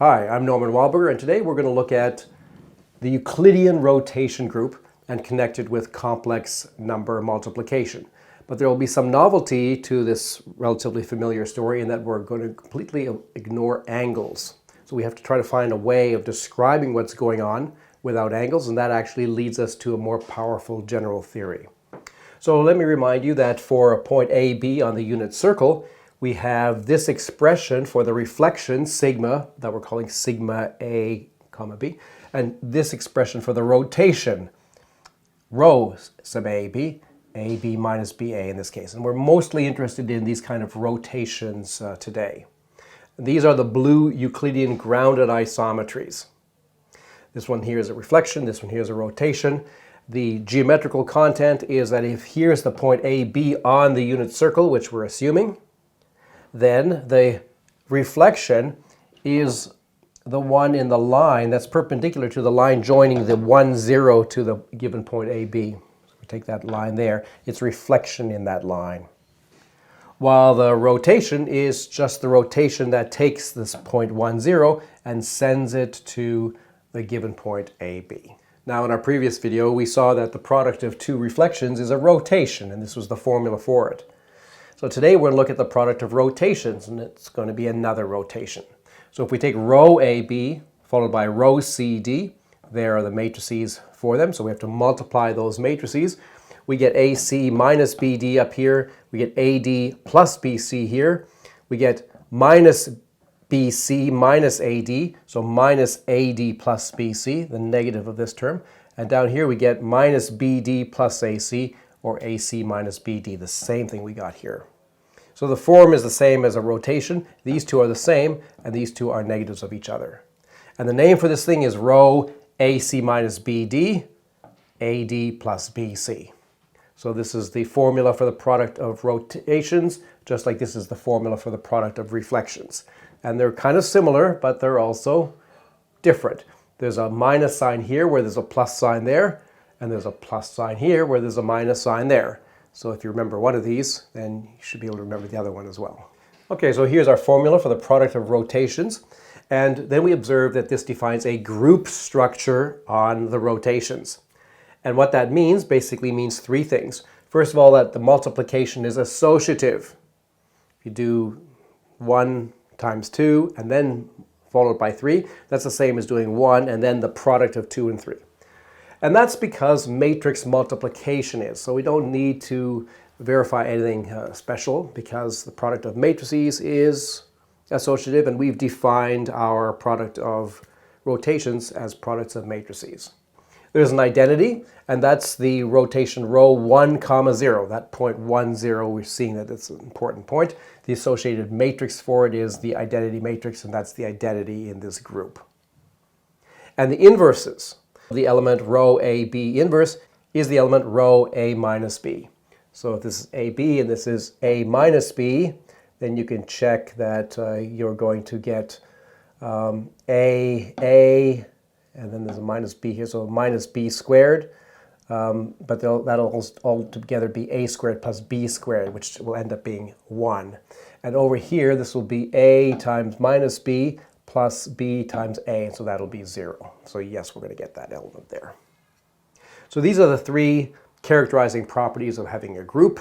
Hi, I'm Norman Wahlberger, and today we're going to look at the Euclidean rotation group and connect it with complex number multiplication. But there will be some novelty to this relatively familiar story in that we're going to completely ignore angles. So we have to try to find a way of describing what's going on without angles, and that actually leads us to a more powerful general theory. So let me remind you that for a point AB on the unit circle, we have this expression for the reflection, sigma, that we're calling sigma A, comma B, and this expression for the rotation, rho sub AB, AB minus BA in this case. And we're mostly interested in these kind of rotations today. These are the blue Euclidean grounded isometries. This one here is a reflection, this one here is a rotation. The geometrical content is that if here's the point AB on the unit circle, which we're assuming, then the reflection is the one in the line that's perpendicular to the line joining the 1, 0 to the given point AB. So we take that line there, it's reflection in that line. While the rotation is just the rotation that takes this point 1, 0 and sends it to the given point AB. Now in our previous video we saw that the product of two reflections is a rotation, and this was the formula for it. So today we're going to look at the product of rotations, and it's going to be another rotation. So if we take rho AB followed by rho CD, there are the matrices for them, so we have to multiply those matrices. We get AC minus BD up here, we get AD plus BC here, we get minus BC minus AD, so minus AD plus BC, the negative of this term, and down here we get minus BD plus AC, or AC minus BD, the same thing we got here. So the form is the same as a rotation. These two are the same, and these two are negatives of each other. And the name for this thing is rho AC minus BD, AD plus BC. So this is the formula for the product of rotations, just like this is the formula for the product of reflections. And they're kind of similar, but they're also different. There's a minus sign here where there's a plus sign there, and there's a plus sign here where there's a minus sign there. So if you remember one of these, then you should be able to remember the other one as well. Okay, so here's our formula for the product of rotations. And then we observe that this defines a group structure on the rotations. And what that means basically means three things. First of all, that the multiplication is associative. If you do 1 times 2 and then followed by 3, that's the same as doing 1 and then the product of 2 and 3. And that's because matrix multiplication is. So we don't need to verify anything special because the product of matrices is associative, and we've defined our product of rotations as products of matrices. There's an identity, and that's the rotation rho 1 comma 0. That point 1, 0, we're seeing that it's an important point. The associated matrix for it is the identity matrix, and that's the identity in this group. And the inverses. The element rho AB inverse is the element rho A minus B. So if this is AB and this is A minus B, then you can check that you're going to get A, and then there's a minus B here, so minus B squared. But that'll all together be A squared plus B squared, which will end up being 1. And over here, this will be A times minus B plus B times A, and so that'll be 0. So yes, we're going to get that element there. So these are the three characterizing properties of having a group.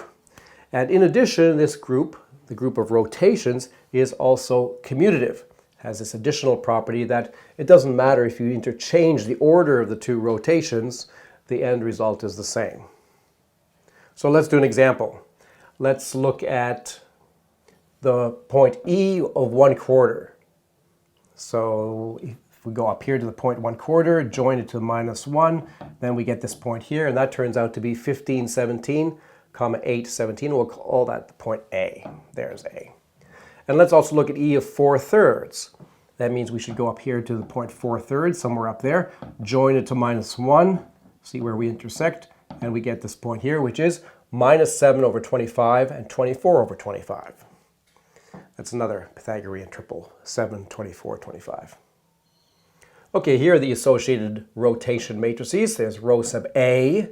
And in addition, this group, the group of rotations, is also commutative. Has this additional property that it doesn't matter if you interchange the order of the two rotations, the end result is the same. So let's do an example. Let's look at the point E of 1/4. So if we go up here to the point 1/4, join it to minus 1, then we get this point here, and that turns out to be 15, 17, comma 8, 17. We'll call that the point A. There's A. And let's also look at E of 4/3. That means we should go up here to the point 4/3, somewhere up there, join it to minus 1, see where we intersect, and we get this point here, which is minus 7 over 25 and 24 over 25. That's another Pythagorean triple, 7, 24, 25. Okay, here are the associated rotation matrices. There's rho sub A,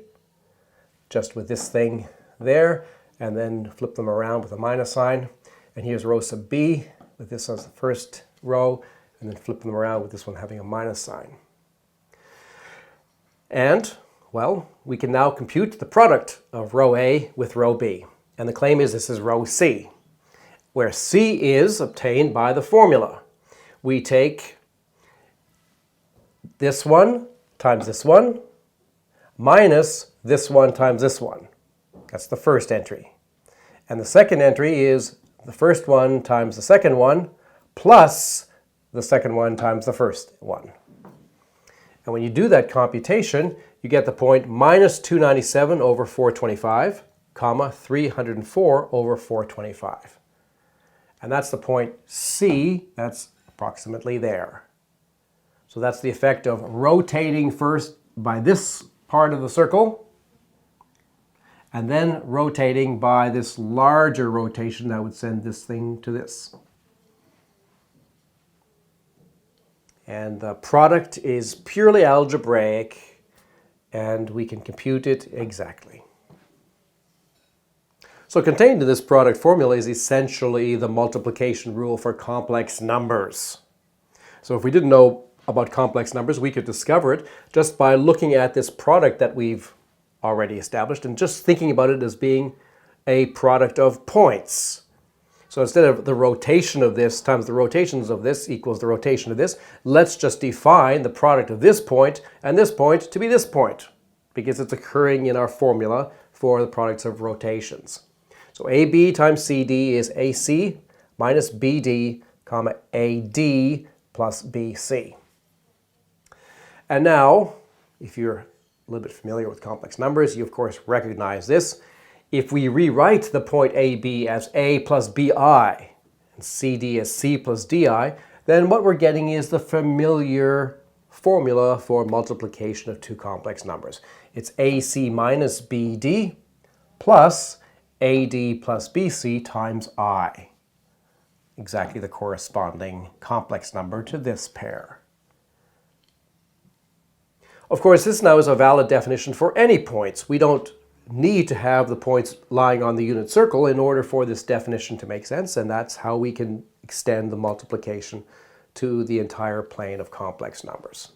just with this thing there, and then flip them around with a minus sign. And here's rho sub B, with this as the first row, and then flip them around with this one having a minus sign. And, well, we can now compute the product of row A with row B. And the claim is this is row C, where C is obtained by the formula. We take this one times this one minus this one times this one. That's the first entry. And the second entry is the first one times the second one plus the second one times the first one. And when you do that computation, you get the point minus 297 over 425, comma 304 over 425. And that's the point C, that's approximately there. So that's the effect of rotating first by this part of the circle, and then rotating by this larger rotation that would send this thing to this. And the product is purely algebraic, and we can compute it exactly. So contained in this product formula is essentially the multiplication rule for complex numbers. So if we didn't know about complex numbers, we could discover it just by looking at this product that we've already established and just thinking about it as being a product of points. So instead of the rotation of this times the rotations of this equals the rotation of this, let's just define the product of this point and this point to be this point, because it's occurring in our formula for the products of rotations. So AB times CD is AC minus BD, comma AD plus BC. And now, if you're a little bit familiar with complex numbers, you of course recognize this. If we rewrite the point AB as A plus BI and CD as C plus DI, then what we're getting is the familiar formula for multiplication of two complex numbers. It's AC minus BD plus AD plus BC times I. Exactly the corresponding complex number to this pair. Of course, this now is a valid definition for any points. We don't need to have the points lying on the unit circle in order for this definition to make sense, and that's how we can extend the multiplication to the entire plane of complex numbers.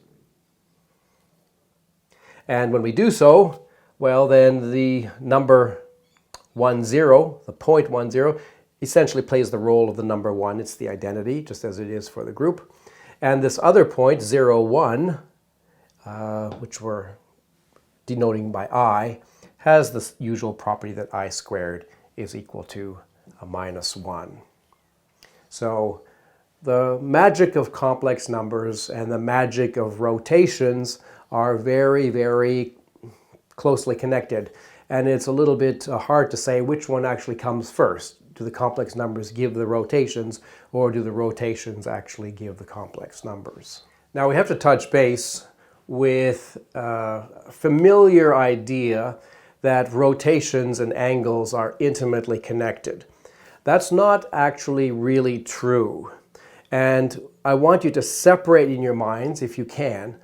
And when we do so, well, then the number 10, the point 10, essentially plays the role of the number 1. It's the identity, just as it is for the group. And this other point, 0, 1, which we're denoting by I, has the usual property that I squared is equal to a minus 1. So the magic of complex numbers and the magic of rotations are very, very closely connected. And it's a little bit hard to say which one actually comes first. Do the complex numbers give the rotations, or do the rotations actually give the complex numbers? Now we have to touch base with a familiar idea that rotations and angles are intimately connected. That's not actually really true. And I want you to separate in your minds, if you can,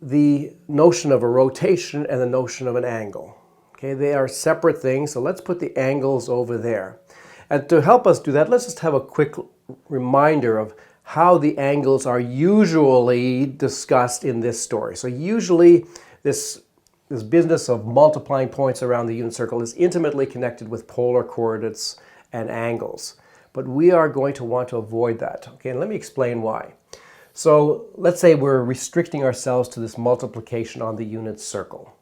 the notion of a rotation and the notion of an angle. Okay, they are separate things, so let's put the angles over there. And to help us do that, let's just have a quick reminder of how the angles are usually discussed in this story. So usually this business of multiplying points around the unit circle is intimately connected with polar coordinates and angles. But we are going to want to avoid that. Okay, and let me explain why. So let's say we're restricting ourselves to this multiplication on the unit circle.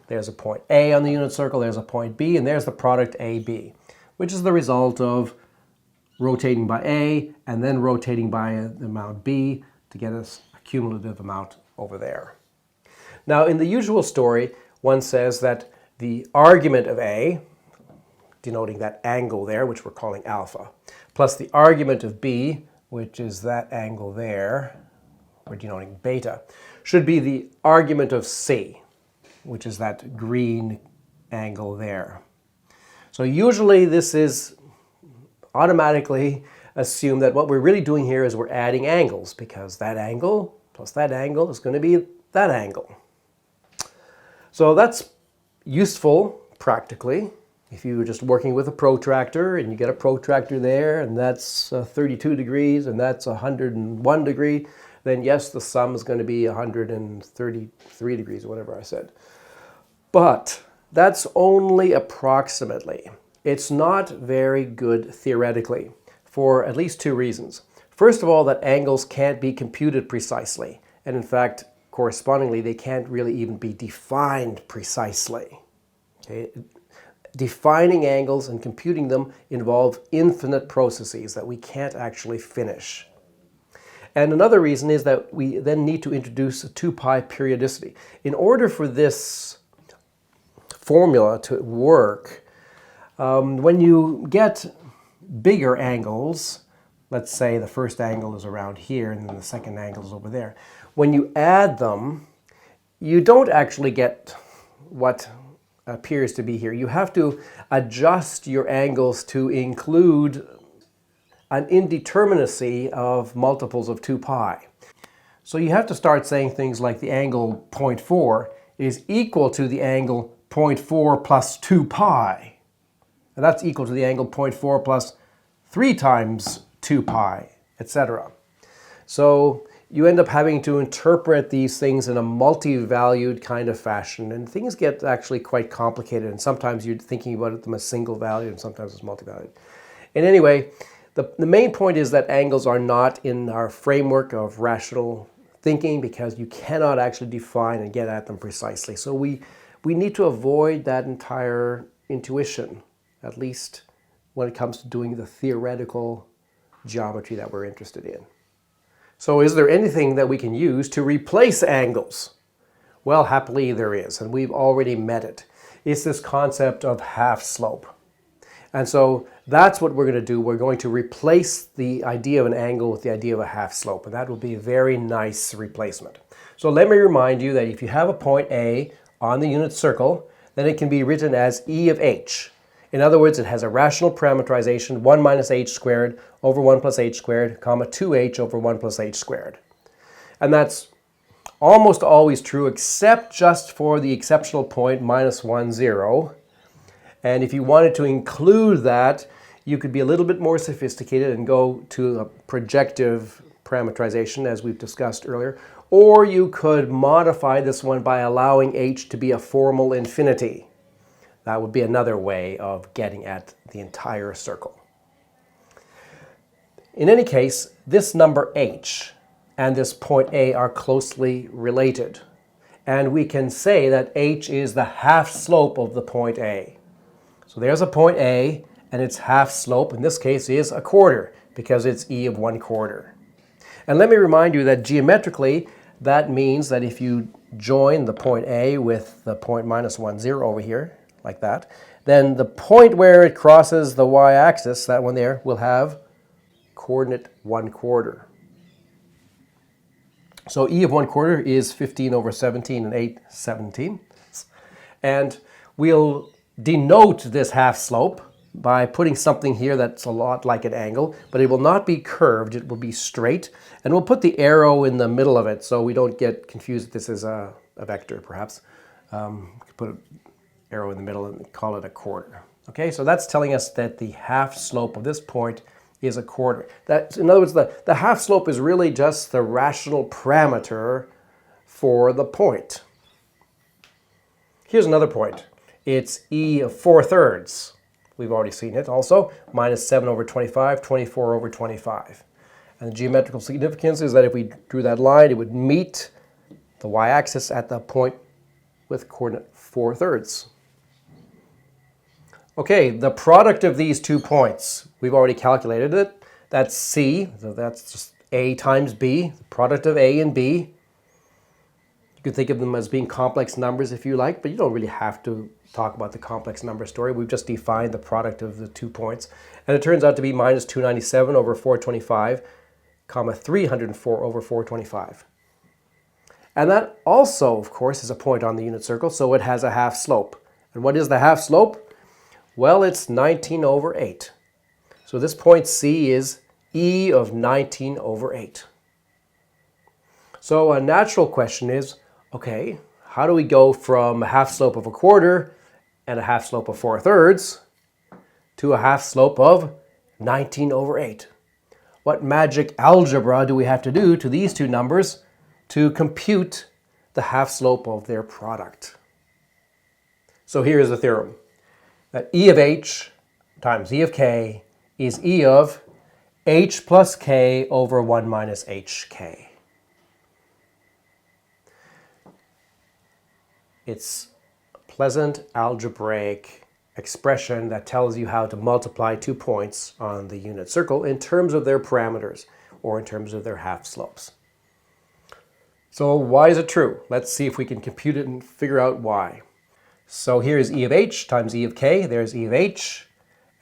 There's a point A on the unit circle, there's a point B, and there's the product AB, which is the result of rotating by A and then rotating by the amount B to get us a cumulative amount over there. Now, in the usual story, one says that the argument of A, denoting that angle there, which we're calling alpha, plus the argument of B, which is that angle there, we're denoting beta, should be the argument of C, which is that green angle there. So usually this is automatically assumed that what we're really doing here is we're adding angles, because that angle plus that angle is going to be that angle. So that's useful practically If you were just working with a protractor and you get a protractor there and that's 32 degrees and that's 101 degree, then yes, the sum is going to be 133 degrees or whatever I said. But that's only approximately. It's not very good theoretically for at least two reasons. First of all, that angles can't be computed precisely. And in fact, correspondingly, they can't really even be defined precisely. Okay? Defining angles and computing them involve infinite processes that we can't actually finish. And another reason is that we then need to introduce a 2 pi periodicity. In order for this formula to work, when you get bigger angles, let's say the first angle is around here and then the second angle is over there, when you add them, you don't actually get what appears to be here. You have to adjust your angles to include an indeterminacy of multiples of 2 pi. So you have to start saying things like the angle 0.4 is equal to the angle 0.4 plus 2 pi. And that's equal to the angle 0.4 plus 3 times 2 pi, etc. So you end up having to interpret these things in a multi-valued kind of fashion, and things get actually quite complicated, and sometimes you're thinking about them as single valued and sometimes as multi-valued. And anyway, the main point is that angles are not in our framework of rational thinking because you cannot actually define and get at them precisely. So we need to avoid that entire intuition, at least when it comes to doing the theoretical geometry that we're interested in. So is there anything that we can use to replace angles? Well, happily there is, and we've already met it. It's this concept of half slope. And so that's what we're going to do. We're going to replace the idea of an angle with the idea of a half slope, and that will be a very nice replacement. So let me remind you that if you have a point A on the unit circle, then it can be written as E of h. In other words, it has a rational parameterization 1 minus h squared over 1 plus h squared, comma 2h over 1 plus h squared. And that's almost always true except just for the exceptional point minus 1, 0. And if you wanted to include that, you could be a little bit more sophisticated and go to a projective parameterization as we've discussed earlier. Or you could modify this one by allowing h to be a formal infinity. That would be another way of getting at the entire circle. In any case, this number h and this point A are closely related. And we can say that h is the half slope of the point A. So there's a point A, and its half slope, in this case, is a quarter, because it's e of 1/4. And let me remind you that geometrically, that means that if you join the point A with the point minus 1, 0 over here, like that, then the point where it crosses the y-axis, that one there, will have coordinate 1/4. So e of 1/4 is 15 over 17 and 8/17. And we'll denote this half slope by putting something here that's a lot like an angle, but it will not be curved, it will be straight. And we'll put the arrow in the middle of it so we don't get confused that this is a vector, perhaps. Put an arrow in the middle and call it a quarter. Okay, so that's telling us that the half slope of this point is a quarter. In other words, the half slope is really just the rational parameter for the point. Here's another point. It's e of 4/3. We've already seen it also. Minus 7 over 25, 24 over 25. And the geometrical significance is that if we drew that line, it would meet the y-axis at the point with coordinate 4/3. Okay, the product of these 2 points, we've already calculated it. That's C, so that's just A times B, the product of A and B. You could think of them as being complex numbers if you like, but you don't really have to talk about the complex number story. We've just defined the product of the 2 points. And it turns out to be minus 297 over 425, comma 304 over 425. And that also, of course, is a point on the unit circle, so it has a half slope. And what is the half slope? Well, it's 19 over 8. So this point C is e of 19 over 8. So a natural question is, okay, how do we go from a half slope of a quarter and a half slope of 4/3 to a half slope of 19 over 8. What magic algebra do we have to do to these two numbers to compute the half slope of their product? So here's the theorem, that E of h times E of k is E of h plus k over 1 minus hk. It's a pleasant algebraic expression that tells you how to multiply 2 points on the unit circle in terms of their parameters or in terms of their half slopes. So why is it true? Let's see if we can compute it and figure out why. So here's E of h times E of k. There's E of h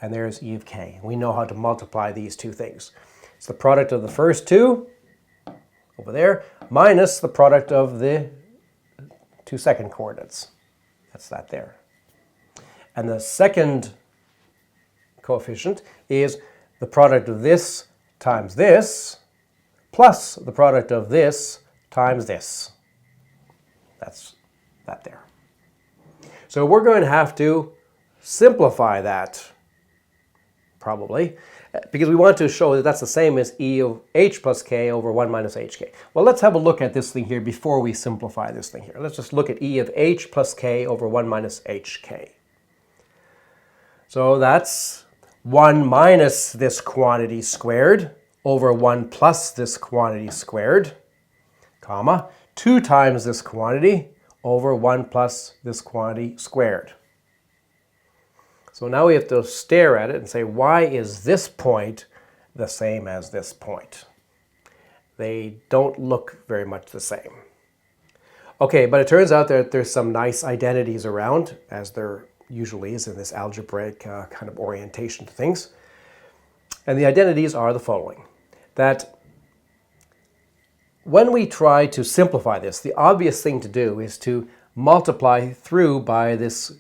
and there's E of k. We know how to multiply these two things. It's the product of the first two over there minus the product of the 2 second coordinates. That's that there. And the second coefficient is the product of this times this plus the product of this times this. That's that there. So we're going to have to simplify that, probably, because we want to show that that's the same as E of h plus k over 1 minus hk. Well, let's have a look at this thing here before we simplify this thing here. Let's just look at E of h plus k over 1 minus hk. So that's 1 minus this quantity squared over 1 plus this quantity squared, comma, 2 times this quantity over 1 plus this quantity squared. So now we have to stare at it and say, why is this point the same as this point? They don't look very much the same. Okay, but it turns out that there's some nice identities around, as there usually is in this algebraic kind of orientation to things. And the identities are the following, that when we try to simplify this, the obvious thing to do is to multiply through by this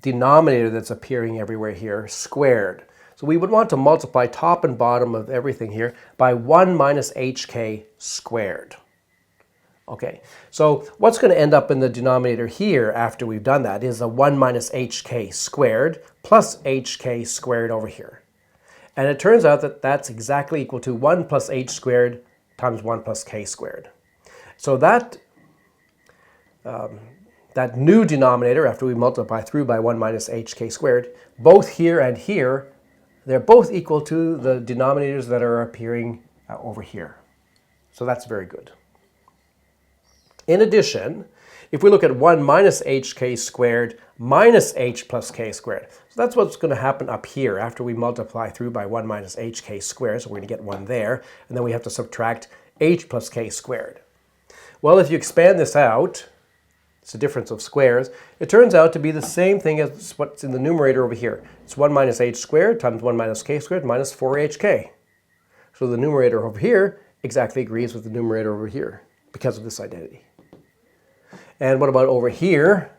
denominator that's appearing everywhere here, squared. So we would want to multiply top and bottom of everything here by 1 minus hk squared. Okay, so what's going to end up in the denominator here after we've done that is a 1 minus hk squared plus hk squared over here. And it turns out that that's exactly equal to 1 plus h squared times 1 plus k squared. So that new denominator, after we multiply through by 1 minus hk squared, both here and here, they're both equal to the denominators that are appearing over here. So that's very good. In addition, if we look at 1 minus hk squared minus h plus k squared, so that's what's going to happen up here after we multiply through by 1 minus hk squared, so we're going to get 1 there, and then we have to subtract h plus k squared. Well, if you expand this out, it's a difference of squares, it turns out to be the same thing as what's in the numerator over here. It's 1 minus h squared times 1 minus k squared minus 4hk. So the numerator over here exactly agrees with the numerator over here because of this identity. And what about over here?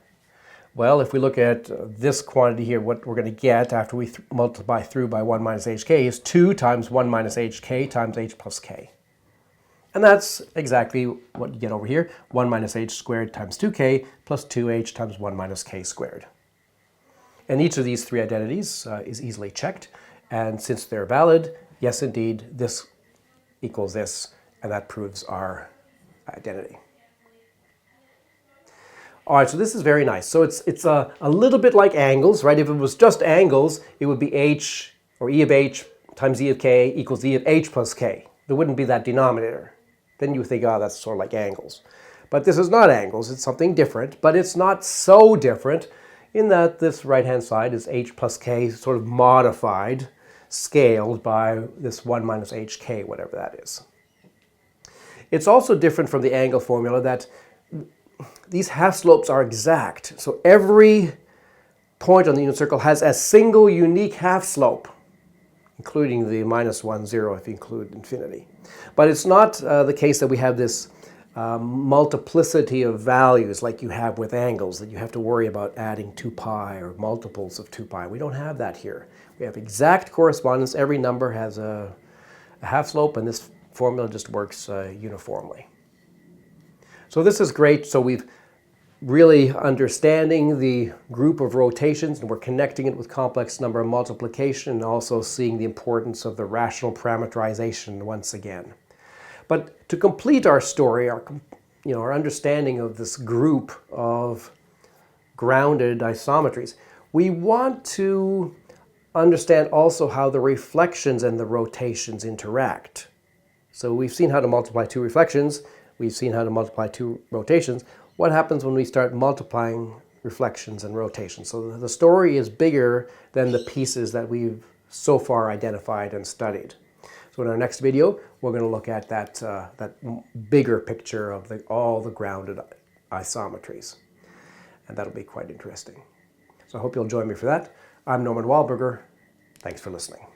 Well, if we look at this quantity here, what we're going to get after we multiply through by 1 minus hk is 2 times 1 minus hk times h plus k. And that's exactly what you get over here, 1 minus h squared times 2k plus 2h times 1 minus k squared. And each of these three identities is easily checked. And since they're valid, yes, indeed, this equals this, and that proves our identity. All right, so this is very nice. So it's a little bit like angles, right? If it was just angles, it would be h, or E of h times E of k equals E of h plus k. There wouldn't be that denominator. Then you would think, oh, that's sort of like angles. But this is not angles, it's something different, but it's not so different in that this right-hand side is h plus k sort of modified, scaled by this 1 minus hk, whatever that is. It's also different from the angle formula that these half slopes are exact. So every point on the unit circle has a single unique half slope, including the minus 1, 0 if you include infinity. But it's not the case that we have this multiplicity of values like you have with angles, that you have to worry about adding 2 pi or multiples of 2 pi. We don't have that here. We have exact correspondence. Every number has a half slope, and this formula just works uniformly. So this is great. So we've really understanding the group of rotations, and we're connecting it with complex number multiplication, and also seeing the importance of the rational parameterization once again. But to complete our story, our understanding of this group of grounded isometries, we want to understand also how the reflections and the rotations interact. So we've seen how to multiply two reflections, we've seen how to multiply two rotations. What happens when we start multiplying reflections and rotations? So the story is bigger than the pieces that we've so far identified and studied. So in our next video, we're going to look at that bigger picture of all the grounded isometries. And that'll be quite interesting. So I hope you'll join me for that. I'm Norman Wahlberger. Thanks for listening.